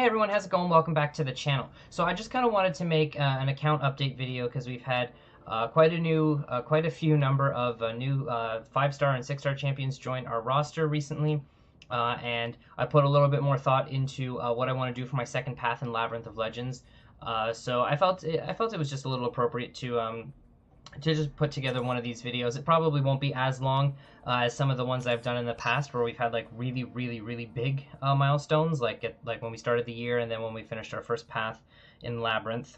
Hey everyone, how's it going? Welcome back to the channel. So I just kind of wanted to make an account update video because we've had quite a few number of new 5-star and 6-star champions join our roster recently, and I put a little bit more thought into what I want to do for my second path in Labyrinth of Legends. So I felt it was just a little appropriate to just put together one of these videos. It probably won't be as long as some of the ones I've done in the past where we've had like really big milestones, like when we started the year and then when we finished our first path in Labyrinth.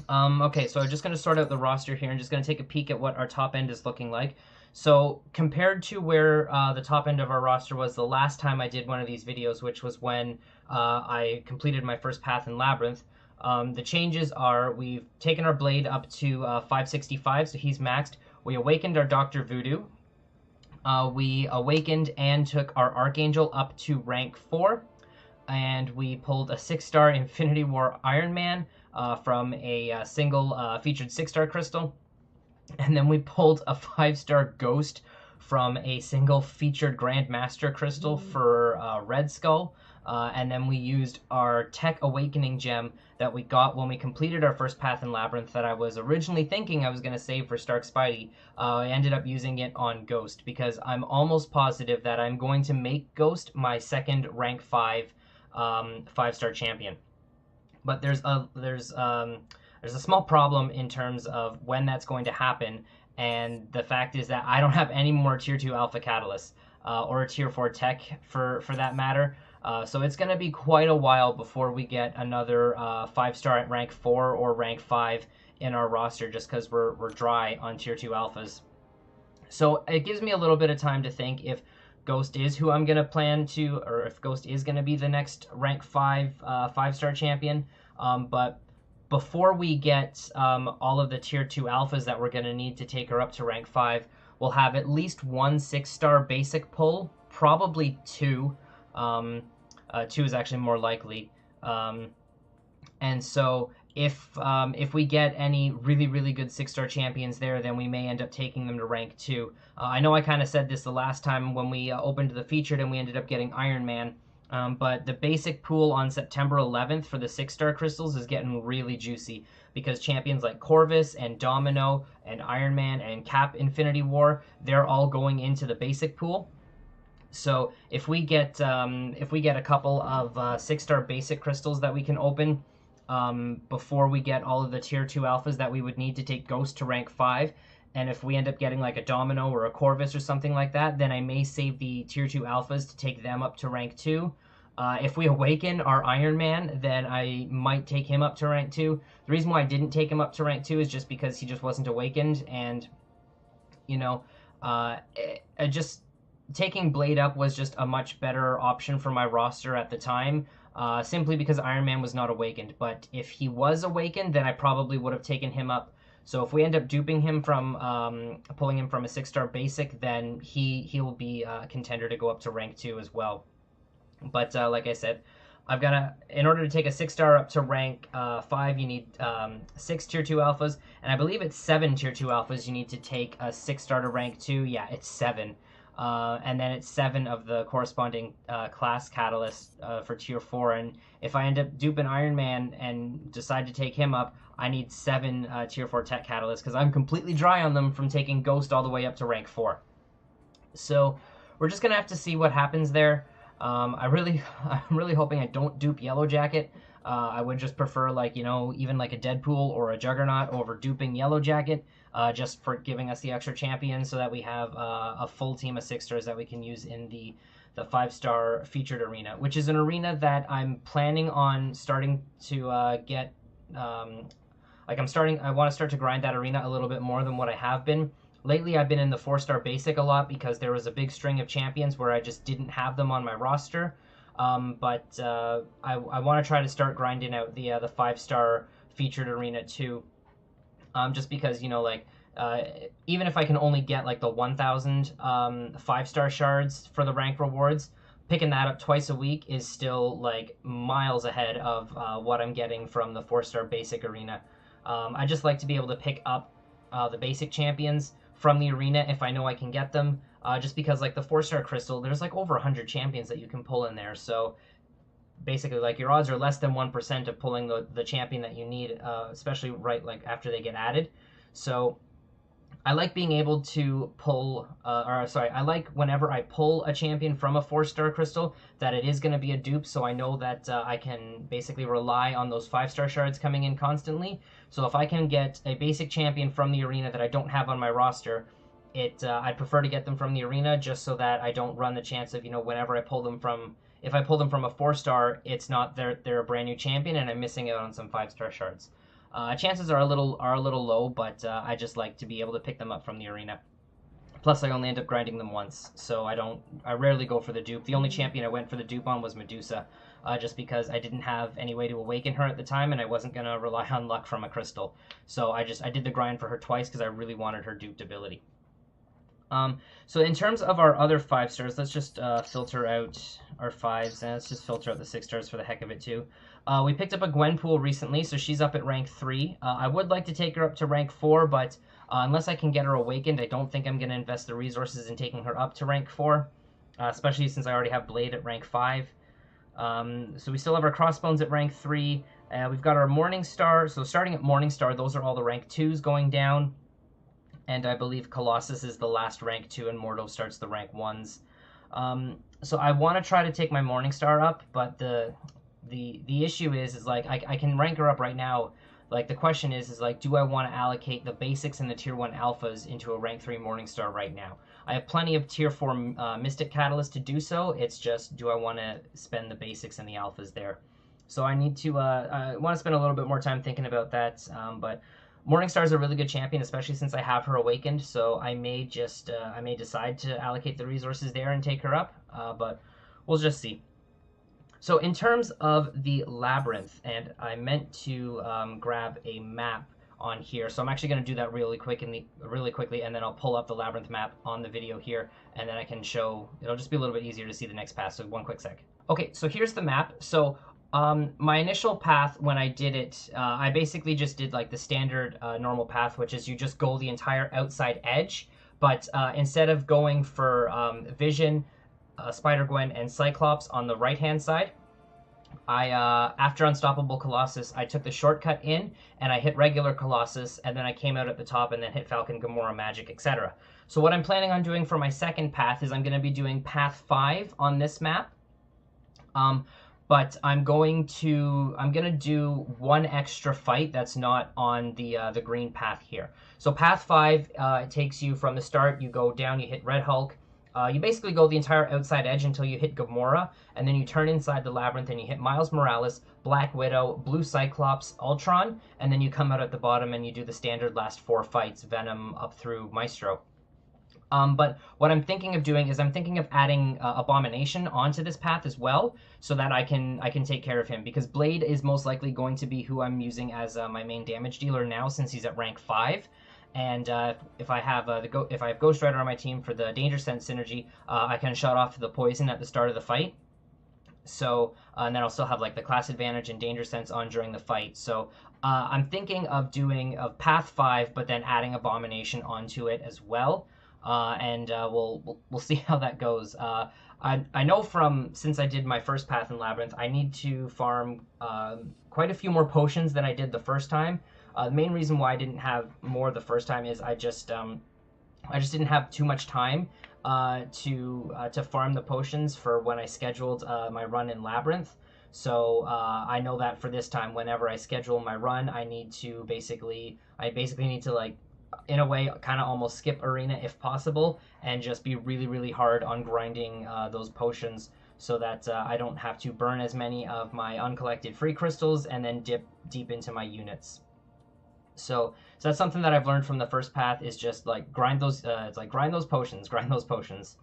Okay, so I'm just going to sort out the roster here and just going to take a peek at what our top end is looking like. So compared to where the top end of our roster was the last time I did one of these videos, which was when I completed my first path in Labyrinth, the changes are we've taken our Blade up to 565, so he's maxed. We awakened our Dr. Voodoo. We awakened and took our Archangel up to rank 4. And we pulled a 6-star Infinity War Iron Man from a single featured 6-star crystal. And then we pulled a 5-star Ghost from a single featured Grandmaster crystal for Red Skull. And then we used our Tech Awakening gem that we got when we completed our first path in Labyrinth that I was originally thinking I was going to save for Stark Spidey. I ended up using it on Ghost because I'm almost positive that I'm going to make Ghost my second rank 5 5-star champion. But there's a small problem in terms of when that's going to happen, and the fact is that I don't have any more tier 2 alpha catalysts or a tier 4 tech for that matter. So it's going to be quite a while before we get another 5-star at rank 4 or rank 5 in our roster, just because we're dry on tier 2 alphas. So it gives me a little bit of time to think if Ghost is who I'm going to plan to, or if Ghost is going to be the next rank 5 5-star champion. But before we get all of the tier 2 alphas that we're going to need to take her up to rank 5, we'll have at least one 6-star basic pull, probably 2. 2 is actually more likely. And so if we get any really good 6-star champions there, then we may end up taking them to rank 2. I know I kind of said this the last time when we opened the featured and we ended up getting Iron Man. But the basic pool on September 11th for the 6-star crystals is getting really juicy because champions like Corvus and Domino and Iron Man and Cap Infinity War, they're all going into the basic pool. So if we get a couple of 6-star basic crystals that we can open before we get all of the tier 2 alphas that we would need to take Ghost to rank 5, and if we end up getting like a Domino or a Corvus or something like that, then I may save the tier 2 alphas to take them up to rank 2. If we awaken our Iron Man, then I might take him up to rank 2. The reason why I didn't take him up to rank 2 is just because he just wasn't awakened, and you know, just taking Blade up was just a much better option for my roster at the time, simply because Iron Man was not awakened. But if he was awakened, then I probably would have taken him up. So if we end up duping him from pulling him from a 6-star basic, then he'll be a contender to go up to rank 2 as well. But like I said, I've got to, in order to take a 6-star up to rank 5, you need 6 tier 2 alphas, and I believe it's 7 tier 2 alphas you need to take a 6-star to rank 2. Yeah, it's 7. And then it's 7 of the corresponding class catalysts for tier 4. And if I end up duping Iron Man and decide to take him up, I need 7 tier 4 tech catalysts because I'm completely dry on them from taking Ghost all the way up to rank 4. So we're just gonna have to see what happens there. I'm really hoping I don't dupe Yellow Jacket. I would just prefer, like, you know, even like a Deadpool or a Juggernaut over duping Yellow Jacket, just for giving us the extra champion so that we have a full team of 6-stars that we can use in the 5-star featured arena, which is an arena that I'm planning on starting to get, I want to start to grind that arena a little bit more than what I have been. Lately, I've been in the 4-star basic a lot because there was a big string of champions where I just didn't have them on my roster. But I want to try to start grinding out the 5-star featured arena too. Just because, you know, like, even if I can only get like the 1,000 5-star shards for the rank rewards, picking that up twice a week is still like miles ahead of what I'm getting from the 4-star basic arena. I just like to be able to pick up the basic champions from the arena if I know I can get them, just because like the 4-star crystal, there's like over 100 champions that you can pull in there, so basically like your odds are less than 1% of pulling the champion that you need, especially right like after they get added. So I like being able to pull, or sorry, I like whenever I pull a champion from a 4-star crystal that it is going to be a dupe, so I know that I can basically rely on those 5-star shards coming in constantly. So if I can get a basic champion from the arena that I don't have on my roster, I'd prefer to get them from the arena just so that I don't run the chance of, whenever I pull them from, if I pull them from a 4-star, it's not they're a brand new champion and I'm missing out on some 5-star shards. Chances are a little low, but I just like to be able to pick them up from the arena. Plus, I only end up grinding them once, so I rarely go for the dupe. The only champion I went for the dupe on was Medusa, just because I didn't have any way to awaken her at the time, and I wasn't gonna rely on luck from a crystal. So I did the grind for her twice because I really wanted her duped ability. So in terms of our other 5-stars, let's just filter out our 5s, and let's just filter out the 6-stars for the heck of it too. We picked up a Gwenpool recently, so she's up at rank 3. I would like to take her up to rank 4, but unless I can get her awakened, I don't think I'm going to invest the resources in taking her up to rank 4, especially since I already have Blade at rank 5. So we still have our Crossbones at rank 3. We've got our Morningstar, so starting at Morningstar, those are all the rank 2s going down. And I believe Colossus is the last rank 2, and Mordo starts the rank 1s. So I want to try to take my Morningstar up, but the issue is like I can rank her up right now. Like the question is like, do I want to allocate the basics and the tier 1 alphas into a rank 3 Morningstar right now? I have plenty of tier 4 Mystic Catalyst to do so. It's just, do I want to spend the basics and the alphas there? So I need to I want to spend a little bit more time thinking about that, but Morningstar is a really good champion, especially since I have her awakened, so I may just I may decide to allocate the resources there and take her up, but we'll just see. So in terms of the Labyrinth, and I meant to grab a map on here, so I'm actually going to do that really quickly, and then I'll pull up the Labyrinth map on the video here, and then I can show, it'll just be a little bit easier to see the next path, so one quick sec. Okay, so here's the map. So my initial path when I did it, I basically just did like the standard normal path, which is you just go the entire outside edge, but instead of going for Vision, Spider-Gwen, and Cyclops on the right-hand side, after Unstoppable Colossus, I took the shortcut in, and I hit regular Colossus, and then I came out at the top and then hit Falcon, Gamora, Magic, etc. So what I'm planning on doing for my second path is I'm going to be doing Path 5 on this map. But I'm gonna do one extra fight that's not on the green path here. So path 5, it takes you from the start. You go down, you hit Red Hulk. You basically go the entire outside edge until you hit Gamora, and then you turn inside the labyrinth and you hit Miles Morales, Black Widow, Blue Cyclops, Ultron, and then you come out at the bottom and you do the standard last 4 fights, Venom up through Maestro. But what I'm thinking of doing is I'm thinking of adding Abomination onto this path as well, so that I can take care of him, because Blade is most likely going to be who I'm using as my main damage dealer now, since he's at rank 5. And if I have Ghost Rider on my team for the Danger Sense synergy, I can shut off the poison at the start of the fight. So and then I'll still have like the class advantage and Danger Sense on during the fight. So I'm thinking of doing path 5, but then adding Abomination onto it as well. And we'll see how that goes. I know since I did my first path in Labyrinth, I need to farm quite a few more potions than I did the first time. The main reason why I didn't have more the first time is I just didn't have too much time to farm the potions for when I scheduled my run in Labyrinth. So I know that for this time, whenever I schedule my run, I basically need to, like, in a way, kind of almost skip arena if possible, and just be really, really hard on grinding those potions, so that I don't have to burn as many of my uncollected free crystals and then dip deep into my units. So that's something that I've learned from the first path, is just like grind those potions.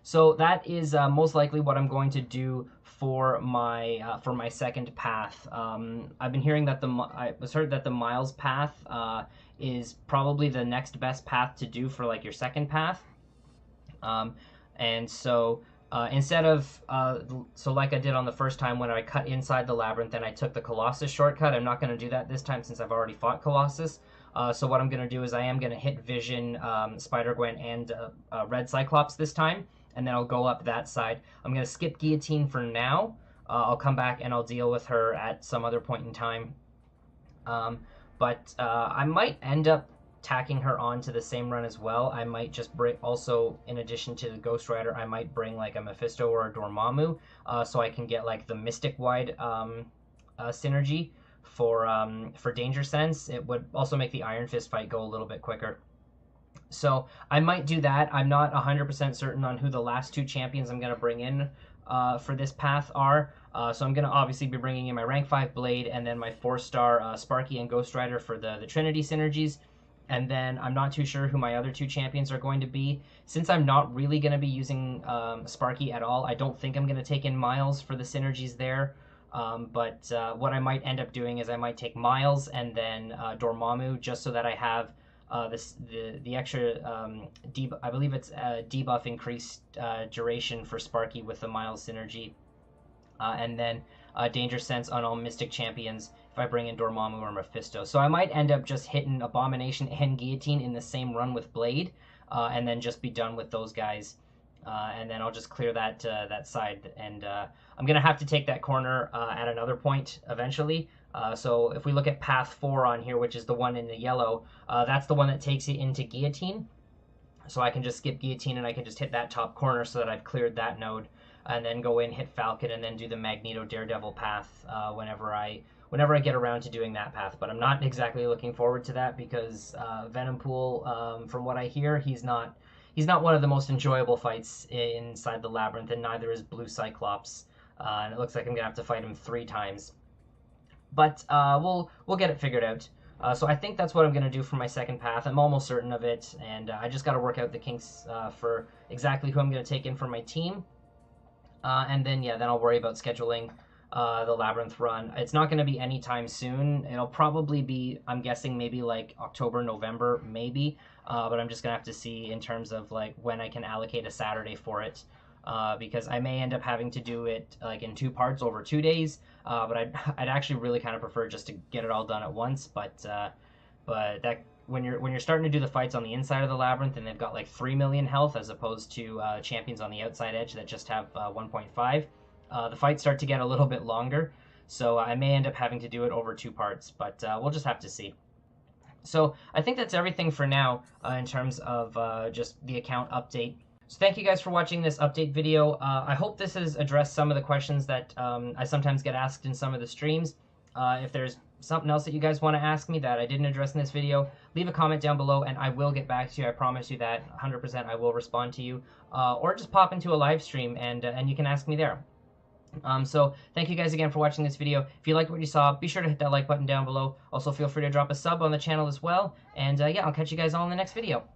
So that is most likely what I'm going to do for my second path. I've been hearing that I was heard that the Miles path is probably the next best path to do for like your second path. And so instead of so like I did on the first time when I cut inside the labyrinth and I took the Colossus shortcut, I'm not going to do that this time since I've already fought Colossus. So what I'm going to do is I am going to hit Vision, Spider-Gwen, and Red Cyclops this time, and then I'll go up that side. I'm going to skip Guillotine for now, I'll come back and I'll deal with her at some other point in time. But I might end up tacking her onto the same run as well. I might just bring, also in addition to the Ghost Rider, I might bring like a Mephisto or a Dormammu, so I can get like the Mystic Wide synergy for Danger Sense. It would also make the Iron Fist fight go a little bit quicker. So I might do that. I'm not 100% certain on who the last two champions I'm going to bring in for this path are. So I'm going to obviously be bringing in my rank 5 Blade and then my 4-star Sparky and Ghost Rider for the Trinity synergies. And then I'm not too sure who my other two champions are going to be. Since I'm not really going to be using Sparky at all, I don't think I'm going to take in Miles for the synergies there. But what I might end up doing is I might take Miles and then Dormammu just so that I have the extra I believe it's debuff increased duration for Sparky with the Miles synergy, and then Danger Sense on all Mystic champions if I bring in Dormammu or Mephisto. So I might end up just hitting Abomination and Guillotine in the same run with Blade, and then just be done with those guys, and then I'll just clear that side, and I'm gonna have to take that corner at another point eventually. So if we look at path 4 on here, which is the one in the yellow, that's the one that takes you into Guillotine. So I can just skip Guillotine and I can just hit that top corner so that I've cleared that node, and then go in, hit Falcon, and then do the Magneto Daredevil path whenever I get around to doing that path. But I'm not exactly looking forward to that because Venompool, from what I hear, he's not one of the most enjoyable fights inside the Labyrinth, and neither is Blue Cyclops. And it looks like I'm gonna have to fight him 3 times. But we'll get it figured out. So I think that's what I'm going to do for my second path. I'm almost certain of it, and I just got to work out the kinks for exactly who I'm going to take in for my team. And then, yeah, then I'll worry about scheduling the Labyrinth run. It's not going to be anytime soon. It'll probably be, I'm guessing, maybe like October, November, maybe. But I'm just going to have to see in terms of like when I can allocate a Saturday for it. Because I may end up having to do it like in 2 parts over 2 days, but I'd actually really kind of prefer just to get it all done at once. But that when you're starting to do the fights on the inside of the Labyrinth and they've got like 3 million health as opposed to champions on the outside edge that just have 1.5, the fights start to get a little bit longer. So I may end up having to do it over 2 parts, but we'll just have to see. So I think that's everything for now in terms of just the account update. So thank you guys for watching this update video. I hope this has addressed some of the questions that I sometimes get asked in some of the streams. If there's something else that you guys want to ask me that I didn't address in this video, leave a comment down below and I will get back to you. I promise you that 100% I will respond to you. Or just pop into a live stream and you can ask me there. So thank you guys again for watching this video. If you liked what you saw, be sure to hit that like button down below. Also feel free to drop a sub on the channel as well. And yeah, I'll catch you guys all in the next video.